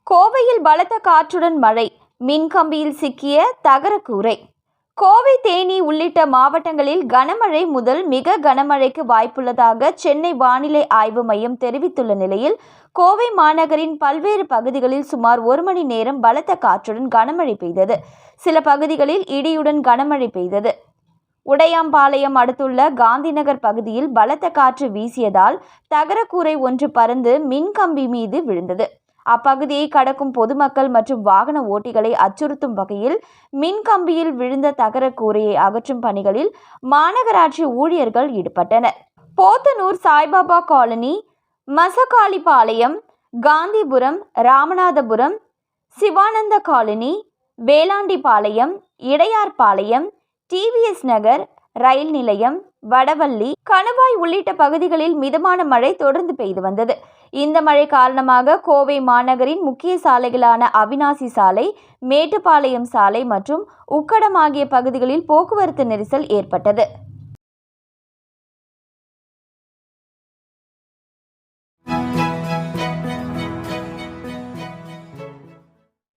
கோவையில் பலத்த காற்றுடன் மழை, மின்கம்பியில் சிக்கிய தகர கூரை. கோவை, தேனி உள்ளிட்ட மாவட்டங்களில் கனமழை முதல் மிக கனமழைக்கு வாய்ப்புள்ளதாக சென்னை வானிலை ஆய்வு மையம் தெரிவித்துள்ள நிலையில், கோவை மாநகரின் பல்வேறு பகுதிகளில் சுமார் 1 மணி நேரம் பலத்த காற்றுடன் கனமழை பெய்தது. சில பகுதிகளில் இடியுடன் கனமழை பெய்தது. உடையாம்பாளையம் அடுத்துள்ள காந்திநகர் பகுதியில் பலத்த காற்று வீசியதால் தகர கூரை ஒன்று பறந்து மின்கம்பி மீது விழுந்தது. அப்பகுதியை கடக்கும் பொதுமக்கள் மற்றும் வாகன ஓட்டிகளை அச்சுறுத்தும் வகையில் மின்கம்பியில் விழுந்த தகர கூரையை அகற்றும் பணிகளில் மாநகராட்சி ஊழியர்கள் ஈடுபட்டனர். Podanur, Saibaba colony, Masakkalipalayam, Gandhipuram, Ramanathapuram, Sivananda colony, Velandipalayam, Idayarpalayam, TVS Nagar, rail நிலையம், வடவள்ளி, கணுவாய் உள்ளிட்ட பகுதிகளில் மிதமான மழை தொடர்ந்து பெய்து வந்தது. இந்த மழை காரணமாக கோவை மாநகரின் முக்கிய சாலைகளான அவிநாசி சாலை, மேட்டுப்பாளையம் சாலை மற்றும் உக்கடம் ஆகிய பகுதிகளில் போக்குவரத்து நெரிசல் ஏற்பட்டது.